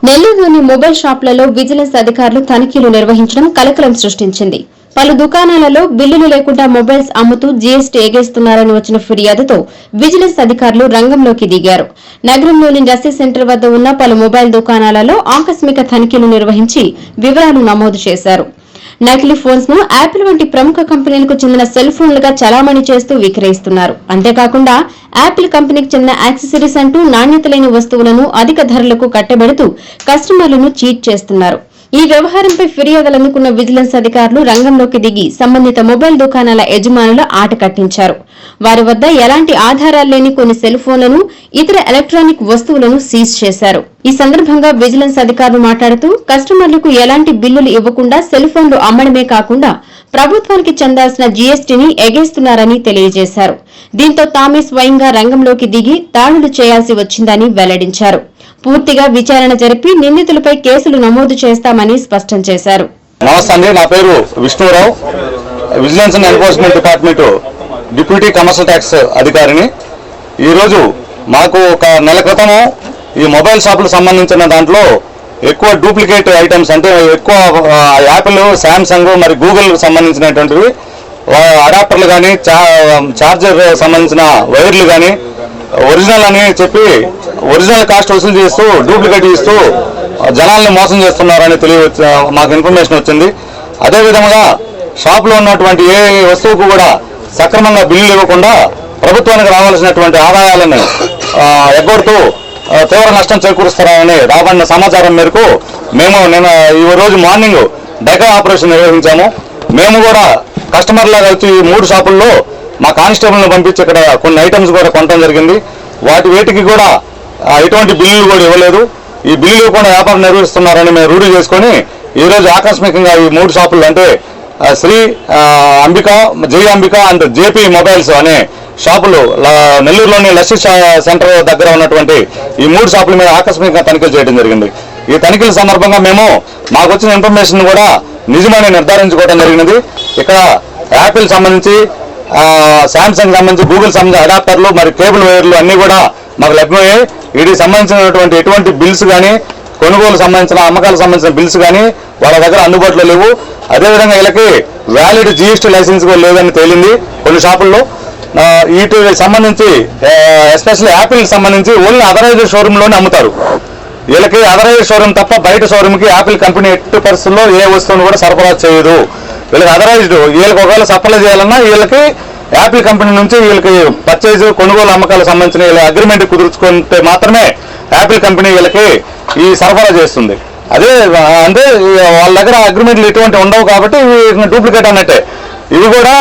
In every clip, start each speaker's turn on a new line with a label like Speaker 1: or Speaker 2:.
Speaker 1: నెల్లూరులోని మొబైల్ షాపులలో విజిలెన్స్ అధికారులు తనిఖీలు నిర్వహించడం కలకలం సృష్టించింది. పలు దుకాణాలలో బిల్లులు లేకుండా మొబైల్స్ అమ్ముతూ జీఎస్టీ ఎగేస్తున్నారని వచ్చిన ఫిర్యాదుతో విజిలెన్స్ అధికారులు రంగంలోకి దిగారు. నగరంలోని రసీ సెంటర్ వద్ద ఉన్న పలు మొబైల్ దుకాణాలలో ఆకస్మిక తనిఖీలు నిర్వహించి వివరాలు నమోదు చేశారు. నకిలీ ఫోన్స్ ను యాపిల్ వంటి ప్రముఖ కంపెనీలకు చెందిన సెల్ ఫోన్లుగా చలామణి చేస్తూ విక్రయిస్తున్నారు. అంతేకాకుండా యాపిల్ కంపెనీకి చెందిన యాక్సెసరీస్ అంటూ నాణ్యత లేని వస్తువులను అధిక ధరలకు కట్టబెడుతూ కస్టమర్లను చీట్ చేస్తున్నారు. ఈ వ్యవహారంపై ఫిర్యాదులు అందుకున్న విజిలెన్స్ అధికారులు రంగంలోకి దిగి సంబంధిత మొబైల్ దుకాణాల యజమానుల ఆట కట్టించారు. వారి వద్ద ఎలాంటి ఆధారాలు లేని కొన్ని సెల్ ఫోన్లను, ఇతర ఎలక్ట్రానిక్ వస్తువులను సీజ్ చేశారు. ఈ సందర్భంగా విజిలెన్స్ అధికారులు మాట్లాడుతూ కస్టమర్లకు ఎలాంటి బిల్లులు ఇవ్వకుండా సెల్ ఫోన్లు అమ్మడమే కాకుండా ప్రభుత్వానికి చెందాల్సిన జీఎస్టీని ఎగేస్తున్నారని తెలియజేశారు. దీంతో తామే స్వయంగా రంగంలోకి దిగి దాడులు చేయాల్సి వచ్చిందని వెల్లడించారు. పూర్తిగా విచారణ జరిపి నిందితులపై కేసులు నమోదు చేస్తామని స్పష్టం చేశారు.
Speaker 2: నమస్తే అండి, నా పేరు Vishnu Rao, vigilance and enforcement department deputy commercial tax అధికారిని. ఈరోజు మాకు ఒక నెల క్రితము ఈ మొబైల్ షాపులకు సంబంధించిన దాంట్లో ఎక్కువ డూప్లికేట్ ఐటమ్స్ అంటే ఎక్కువ యాపిల్, శాంసంగ్, మరి గూగుల్ సంబంధించినటువంటివి అడాప్టర్లు కానీ, చార్జర్ సంబంధించిన వైర్లు కానీ ఒరిజినల్ అని చెప్పి ఒరిజినల్ కాస్ట్ వసూలు చేస్తూ డూప్లికేట్ ఇస్తూ జనాల్ని మోసం చేస్తున్నారని మాకు ఇన్ఫర్మేషన్ వచ్చింది. అదేవిధంగా షాపులో ఉన్నటువంటి ఏ వస్తువుకు కూడా సక్రమంగా బిల్లులు ఇవ్వకుండా ప్రభుత్వానికి రావాల్సినటువంటి ఆదాయాలను ఎగ్గొడుతూ తీవ్ర నష్టం చేకూరుస్తారని రాబడిన సమాచారం మేరకు మేము ఈ రోజు మార్నింగ్ డైకా ఆపరేషన్ నిర్వహించాము. మేము కూడా కస్టమర్లాగా వచ్చి ఈ 3 షాపుల్లో మా కానిస్టేబుల్ని పంపించి ఇక్కడ కొన్ని ఐటమ్స్ కూడా కొనడం జరిగింది. వేటికి కూడా ఎటువంటి బిల్లులు కూడా ఇవ్వలేదు. ఈ బిల్లులు కూడా వ్యాపారం నిర్వహిస్తున్నారని మేము రూఢి చేసుకొని ఈరోజు ఆకస్మికంగా ఈ 3 షాపులు అంటే శ్రీ అంబిక, జై అంబిక అండ్ జేపీ మొబైల్స్ అనే షాపులు నెల్లూరులోని లస్సీ సెంటర్ దగ్గర ఉన్నటువంటి ఈ 3 షాపుల మీద ఆకస్మికంగా తనిఖీలు చేయడం జరిగింది. ఈ తనిఖీల సందర్భంగా మాకు వచ్చిన ఇన్ఫర్మేషన్ కూడా నిజమని నిర్ధారించుకోవడం జరిగినది. ఇక్కడ యాపిల్ సంబంధించి, శాంసంగ్ సంబంధించి, గూగుల్ సంబంధించి అడాప్టర్లు మరి కేబుల్ వైర్లు అన్ని కూడా మాకు లభ్యమయ్యాయి. వీటికి సంబంధించినటువంటి ఎటువంటి బిల్స్ కానీ, కొనుగోలు సంబంధించిన అమ్మకాలకు సంబంధించిన బిల్స్ కానీ వాళ్ళ దగ్గర అందుబాటులో లేవు. అదేవిధంగా వీళ్ళకి వ్యాలిడ్ జీఎస్టీ లైసెన్స్ కూడా లేదని తేలింది కొన్ని షాపుల్లో. వీటికి సంబంధించి ఎస్పెషల్లీ యాపిల్ సంబంధించి ఓన్లీ అథరైజ్డ్ షోరూంలోనే అమ్ముతారు. వీళ్ళకి అథరైజ్డ్ షోరూమ్ తప్ప బయట షోరూమ్కి యాపిల్ కంపెనీ ఎట్టి పరిస్థితుల్లో ఏ వస్తువును కూడా సరఫరా చేయదు. వీళ్ళకి అథరైజ్డ్, వీళ్ళకి ఒకవేళ సప్లై చేయాలన్నా వీళ్ళకి యాపిల్ కంపెనీ నుంచి వీళ్ళకి పర్చేజ్, కొనుగోలు, అమ్మకాలకు సంబంధించిన వీళ్ళ అగ్రిమెంట్ కుదుర్చుకుంటే మాత్రమే యాపిల్ కంపెనీ వీళ్ళకి ఈ సరఫరా చేస్తుంది. అదే అంటే వాళ్ళ దగ్గర అగ్రిమెంట్లు ఎటువంటి ఉండవు కాబట్టి డూప్లికేట్ అన్నట్టే. ఇవి కూడా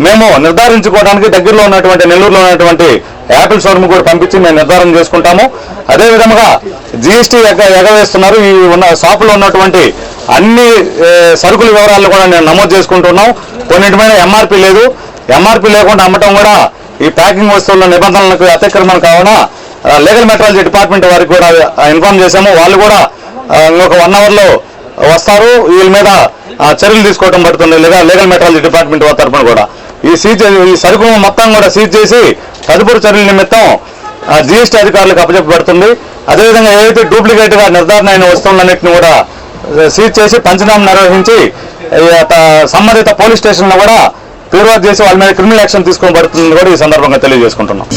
Speaker 2: మేము నిర్ధారించుకోవడానికి దగ్గరలో ఉన్నటువంటి నెల్లూరులో ఉన్నటువంటి యాపిల్ షోరూమ్ కూడా పంపించి మేము నిర్ధారణ చేసుకుంటాము. అదేవిధంగా జీఎస్టీ ఎగవేస్తున్నారు. ఈ షాపులో ఉన్నటువంటి అన్ని సరుకుల వివరాలను కూడా నేను నమోదు చేసుకుంటున్నాం. కొన్నింటి మీద ఎంఆర్పీ లేదు. ఎంఆర్పీ లేకుండా అమ్మటం కూడా ఈ ప్యాకింగ్ వస్తువుల నిబంధనలకు అతిక్రమణ కావున లీగల్ మెట్రాలజీ డిపార్ట్మెంట్ వారికి కూడా ఇన్ఫార్మ్ చేశాము. వాళ్ళు కూడా ఇంకొక 1 అవర్లో వస్తారు. వీళ్ళ మీద చర్యలు తీసుకోవడం పడుతుంది లీగల్ మెట్రాలజీ డిపార్ట్మెంట్ వారి తరఫున కూడా. ఈ సరుకు మొత్తం కూడా సీజ్ చేసి తదుపరి చర్యల నిమిత్తం జీఎస్టీ అధికారులకు అప్పచెప్పబడుతుంది. అదేవిధంగా ఏదైతే డూప్లికేట్గా నిర్ధారణ అయిన వస్తువులన్నింటినీ కూడా సీజ్ చేసి పంచనామా నిర్వహించి సంబంధిత పోలీస్ స్టేషన్లో కూడా ఫిర్యాదు చేసి వాళ్ళ మీద క్రిమినల్ యాక్షన్ తీసుకోబడుతుందని కూడా ఈ సందర్భంగా తెలియజేసుకుంటున్నాం.